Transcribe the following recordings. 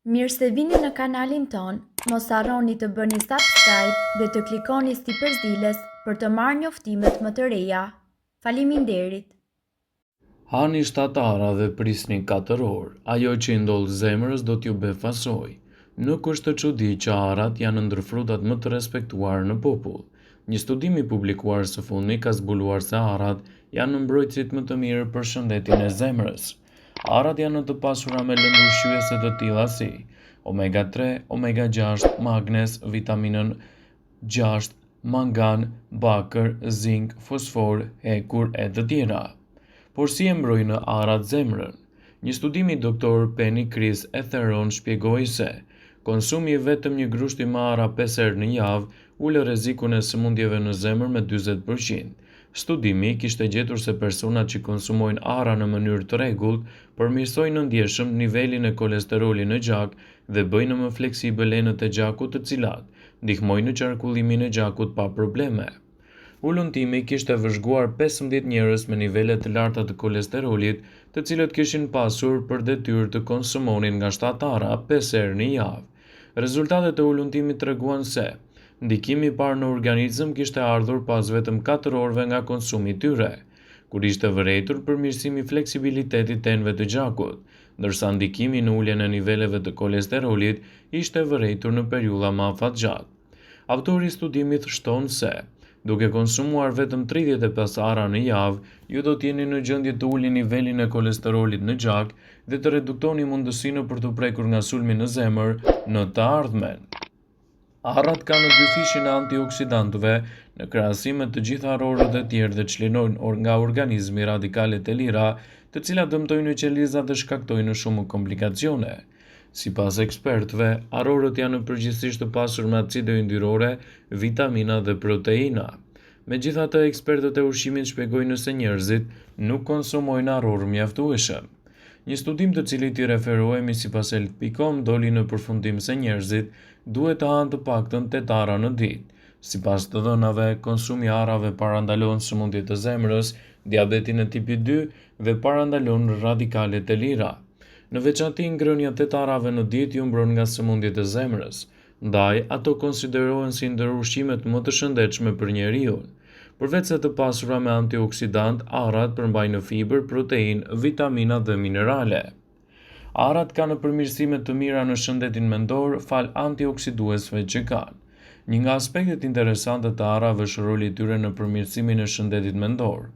Mirë se vini në kanalin ton, mos harroni të bëni subscribe dhe të klikoni si përzieles për të marrë njoftimet më të reja. Faleminderit. Hani 7 ara dhe prisni 4 orë, ajo që i ndodh zemrës do t'ju befasoj. Nuk është të çudi që arat janë ndër frutat më të respektuar në popull. Një studim i publikuar së fundmi ka zbuluar se arat janë mbrojtësit më të mirë për shëndetin e zemrës. Arat janë të pasura me lëndë ushqyese të tilla si omega 3, omega 6, magnez, vitaminën 6, mangan, bakër, zink, fosfor, hekur e të tjera. Por si e mbrojnë arat zemrën? Një studim i Dr. Penny Chris Etheron shpjegoi se konsumi vetëm një grushti me ara 5 herë në javë ulë rrezikun e sëmundjeve në zemër me 40%. Studimi kishte gjetur se personat që konsumojnë ara në mënyrë të rregullt përmirësojnë ndjeshëm nivelin e kolesterolit në gjak dhe bëjnë më fleksibël enët e gjakut, të cilat ndihmojnë në qarkullimin e gjakut pa probleme. Ulëntimi kishte vëzhguar 15 njerëz me nivele të larta të kolesterolit, të cilët kishin pasur për detyrë të konsumonin nga 7 ara 5 herë në javë. Rezultatet e ulëntimit treguan se ndikimi i parë në organizëm kishte ardhur pas vetëm 4 orëve nga konsumi i tyre, kur ishte vërejtur përmirësimi i fleksibilitetit të enëve të gjakut, ndërsa ndikimi në uljen e niveleve të kolesterolit ishte vërejtur në periudha më afatgjatë. Autori i studimit shton se duke konsumuar vetëm 35 ara në javë, ju do t'jeni në gjendje të ulni nivelin e kolesterolit në gjak dhe të reduktoni mundësinë për të prekur nga sulmi në zemër në të ardhmen. Arrat kanë dyfishin e antioksidantëve në krahasim me të gjitha arorët e tjerë dhe çlirojnë nga organizmi radikalet e lira, të cilat dëmtojnë qelizat dhe shkaktojnë shumë komplikacione. Sipas ekspertëve, arorët janë përgjithsisht të pasur me acide yndyrore, vitamina dhe proteina. Megjithatë, ekspertët e ushqimit shpjegojnë se njerëzit nuk konsumojnë arorë mjaftueshëm. Një studim të cilit i referohemi sipas Health.com doli në përfundim se njerëzit duhet të hanë të paktën 8 ara në ditë. Sipas të dhënave, konsumi i arave parandalon sëmundje të zemrës, diabetin e tipit 2 dhe parandalon radikalet e lira. Në veçantë, ngrënia 8 arave në ditë ju mbron nga sëmundjet e zemrës, ndaj ato konsiderohen si ndër ushqimet më të shëndetshme për njeriu. Përveç se të pasura me antioksidant, arat përmbajnë fibër, proteinë, vitamina dhe minerale. Arat kanë përmirësime të mira në shëndetin mendor fal antioksiduesve që kanë. Një nga aspektet interesante të arave është roli i tyre në përmirësimin e shëndetit mendor.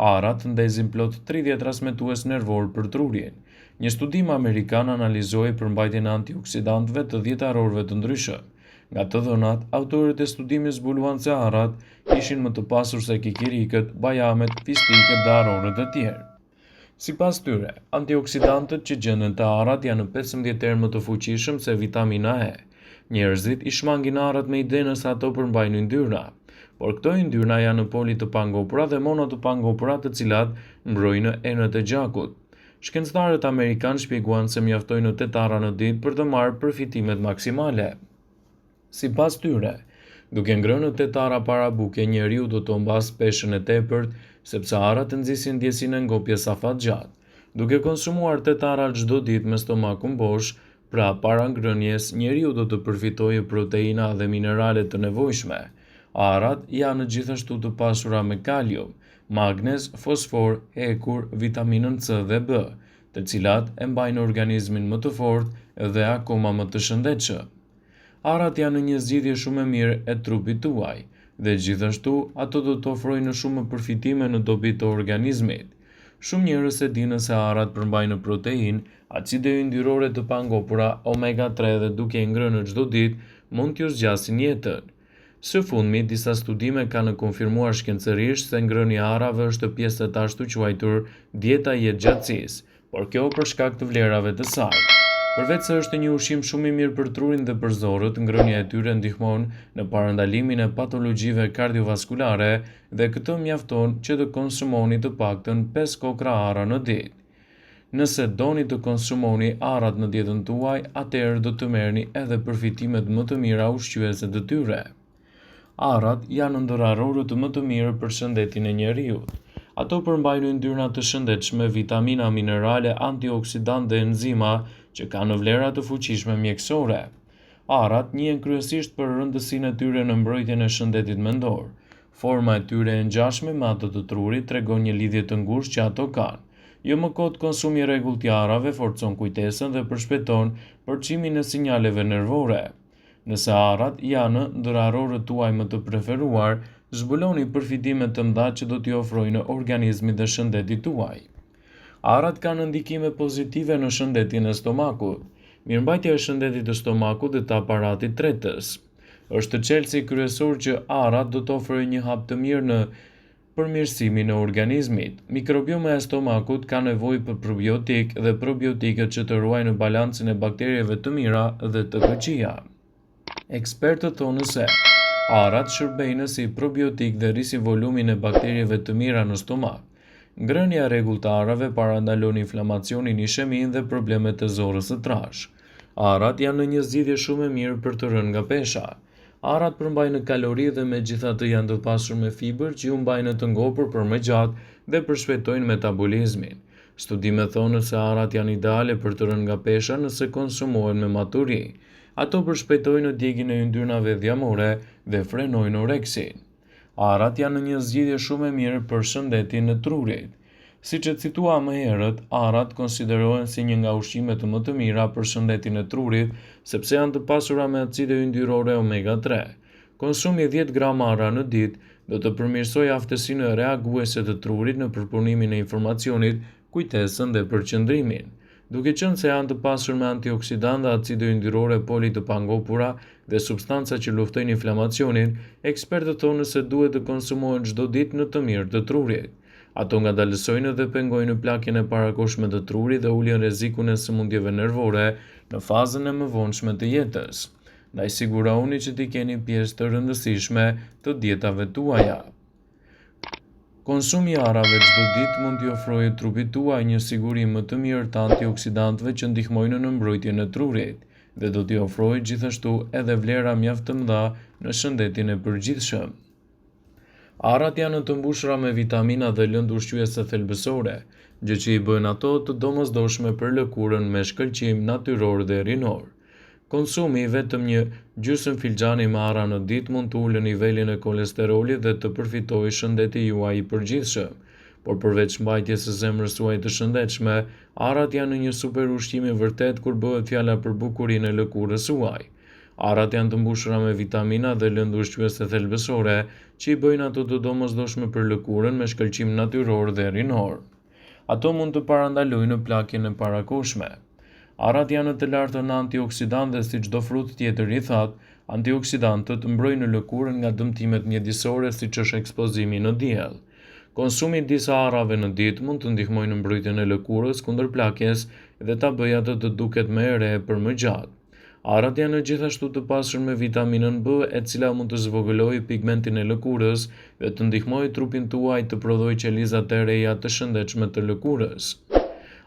Arat ndezin plot 30 transmetues nervor për trurin. Një studim amerikan analizoi përmbajtjen e antioksidantëve të 10 arorëve të ndryshëm. Nga të dhënat, autorët e studimit zbuluan se arrat ishin më të pasur se kikirikët, bajamet, fistikët dhe arorët e tjerë. Sipas tyre, antioksidantët që gjenden te arrat janë 15 herë më të fuqishëm se vitamina E. Njerëzit i shmangin arrat me idenë se ato përmbajnë yndyrna, por këto yndyrna janë poli të pangopura dhe mono të pangopura, të cilat mbrojnë enët e gjakut. Shkencëtarët amerikanë shpjeguan se mjaftojnë 8 ara në ditë për të marrë përfitimet maksimale. Sipas tyre, duke ngrënë 8 ara para buke, njeriu do të mbas peshën e tepërt, sepse arat nxisin ndjesinë e ngopjes afatgjatë. Duke konsumuar 8 ara çdo ditë me stomakun bosh, pra para ngrënjes, njeriu do të përfitojë proteina dhe mineralet të nevojshme. Arat janë gjithashtu të pasura me kalium, magnez, fosfor, hekur, vitaminën C dhe B, të cilat e mbajnë organizmin më të fortë dhe akoma më të shëndetshëm. Arat janë një zgjidhje shumë e mirë e trupit tuaj, dhe gjithashtu ato do të ofrojnë shumë përfitime në dobi të organizmit. Shumë njerëz e dinë se arat përmbajnë proteinë, acide yndyrore të pangopura, omega 3 dhe duke i ngrënë çdo ditë mund t'ju zgjasin jetën. Së fundmi, disa studime kanë konfirmuar shkencërisht se ngrënia e arave është pjesë e të ashtu quajtur dieta e jetëgjatësisë, por kjo për shkak të vlerave të saj. Përveç se është një ushqim shumë i mirë për trurin dhe për zorët, ngrënia e tyre ndihmon në parandalimin e patologjive kardiovaskulare dhe këtë mjafton që të konsumoni të paktën 5 kokra ara në ditë. Nëse doni të konsumoni arat në dietën tuaj, atëherë do të merrni edhe përfitimet më të mira ushqyese të tyre. Arat janë ndër arorët më të mirë për shëndetin e njeriut. Ato përmbajnë yndyrna të shëndetshme, vitamina, minerale, antioksidantë dhe enzima që kanë vlera të fuqishme mjekësore. Arrat njihen kryesisht për rëndësinë e tyre në mbrojtjen e shëndetit mendor. Forma e tyre e ngjashme me atë të trurit tregon një lidhje të ngushtë që ato kanë. Jo më kot konsumi i rregullt i arrave forcon kujtesën dhe përshpejton përçimin e sinjaleve nervore. Nëse arrat janë ndër arrorët tuaj më të preferuar, zbuloni përfitime të mëdha që do t'i ofrojnë organizmit dhe shëndetit tuaj. Arrat kanë ndikime pozitive në shëndetin e stomakut. Mirëmbajtja e shëndetit të stomakut dhe të aparatit tretës. Është çelësi kryesor që arrat do të ofrojnë një hap të mirë në përmirësimin e organizmit. Mikrobioma e stomakut ka nevojë për probiotik dhe probiotikët që të ruajnë balancin e bakterieve të mira dhe të këqija. Ekspertët thonë se arrat shërbejnë si probiotik dhe rrisin volumin e bakterieve të mira në stomak. Ngrënia e rregullt e arrave parandalon inflamacionin, ishemin dhe problemet e zorrës së trashë. Arrat janë në një zgjidhje shumë e mirë për të rënë nga pesha. Arrat përmbajnë kalori dhe megjithatë janë të pasur me fibër që ju mbajnë të ngopur për më gjatë dhe përshpejtojnë metabolizmin. Studimet thonë se arrat janë ideale për të rënë nga pesha nëse konsumohen me maturi. Ato përshpejtojnë djegjen e yndyrnave dhjamore dhe frenojnë oreksin. Arrat janë një zgjidhje shumë e mirë për shëndetin e trurit. Siç e cituam më herët, arrat konsiderohen si një nga ushqimet më të mira për shëndetin e trurit, sepse janë të pasura me acide yndyrore omega 3. Konsumi 10 gram arra në ditë do të përmirësojë aftësinë reaguese të trurit në përpunimin e informacionit, kujtesën dhe përqendrimin. Duke qenë se janë të pasur me antioksidantë, acide yndyrore poli të pangopura dhe substanca që luftojnë inflamacionin, ekspertët thonë se duhet të konsumohen çdo ditë në të mirë të trurit. Ato ngadalësojnë dhe pengojnë plakjen e parakohshme të trurit dhe ulin rrezikun e sëmundjeve nervore në fazën e mëvonshme të jetës. Ndaj sigurohuni që t'i keni pjesë të rëndësishme të dietave tuaja. Konsumi i arrave çdo ditë mund t'i ofrojë trupit tuaj një siguri më të mirë të antioksidantëve që ndihmojnë në mbrojtjen e trurit dhe do t'i ofrojë gjithashtu edhe vlera mjaft të mëdha në shëndetin e përgjithshëm. Arrat janë të mbushura me vitamina dhe lëndë ushqyese thelbësore, gjë që i bën ato të domosdoshme për lëkurën me shkëlqim natyror dhe rinor. Konsumi vetëm një gjysmë filxhani me arra në ditë mund të ulë nivelin e kolesterolit dhe të përfitojë shëndeti juaj i përgjithshëm. Por përveç mbajtjes së zemrës suaj të shëndetshme, arrat janë një super ushqim i vërtet kur bëhet fjala për bukurinë e lëkurës suaj. Arrat janë të mbushura me vitamina dhe lëndë ushqyese thelbësore që i bëjnë ato të domosdoshme për lëkurën me shkëlqim natyror dhe rinor. Ato mund të parandalojnë plakjen e parakohshme. Arrat janë të larta në antioksidantë dhe si çdo frut tjetër i thatë, antioksidantët mbrojnë lëkurën nga dëmtimet mjedisore siç është ekspozimi në diell. Konsumi i disa arrave në ditë mund të ndihmojë në mbrojtjen e lëkurës kundër plakjes dhe ta bëjë atë të duket më e re për më gjatë. Arrat janë gjithashtu të pasur me vitaminën B, e cila mund të zvogëlojë pigmentin e lëkurës dhe të ndihmojë trupin tuaj të prodhojë qelizat e reja të shëndetshme të lëkurës.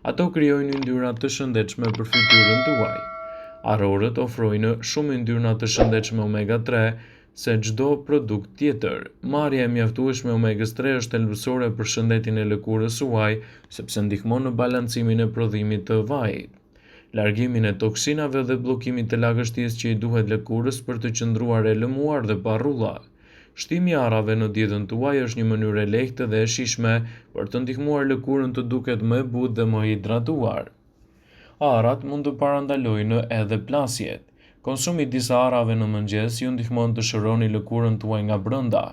Ato krijojnë yndyra të shëndetshme për fytyrën tuaj. Arrorët ofrojnë shumë yndyrna të shëndetshme omega 3 se çdo produkt tjetër. Marrja e mjaftueshme omegës 3 është thelbësore për shëndetin e lëkurës suaj, sepse ndihmon në balancimin e prodhimit të vajit, largimin e toksinave dhe bllokimin të lagështisë që i duhet lëkurës për të qëndruar e lëmuar dhe pa rrulla. Shtimi i arrave në dietën tuaj është një mënyrë e lehtë dhe e shijshme për të ndihmuar lëkurën të duket më e butë dhe më hidratuar. Arrat mund të parandalojnë edhe plasjet. Konsumi i disa arrave në mëngjes ju ndihmon të shëroni lëkurën tuaj nga brenda.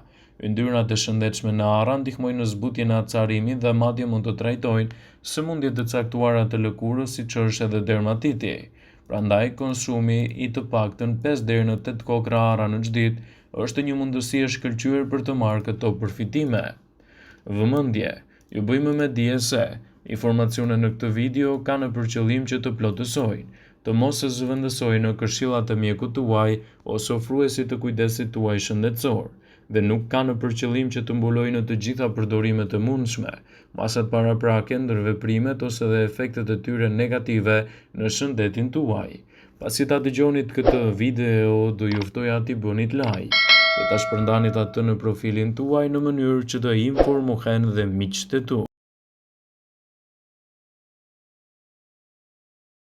Yndyrnat e shëndetshme në arra ndihmojnë në zbutjen e acarimit dhe madje mund të trajtojnë sëmundje të caktuara të lëkurës siç është edhe dermatiti. Prandaj konsumi i të paktën 5 deri në 8 kokra arra në çdo është një mundësi e shkëlqyer për të marrë këto përfitime. Vëmendje, ju bëjmë me dije se informacionet në këtë video kanë për qëllim që të plotësojnë, të mos e zëvendësojnë në këshillat e mjekut tuaj ose ofruesit të kujdesit tuaj shëndetësor, dhe nuk kanë për qëllim që të mbulojnë të gjitha përdorimet e mundshme, masat paraprake ndër veprimet ose dhe efektet e tyre negative në shëndetin tuaj. Pasi ta dëgjonit këtë video, do ju ftoja t'i bënit like dhe ta shpërndanit atë në profilin tuaj në mënyrë që të informohen dhe miqtë tu.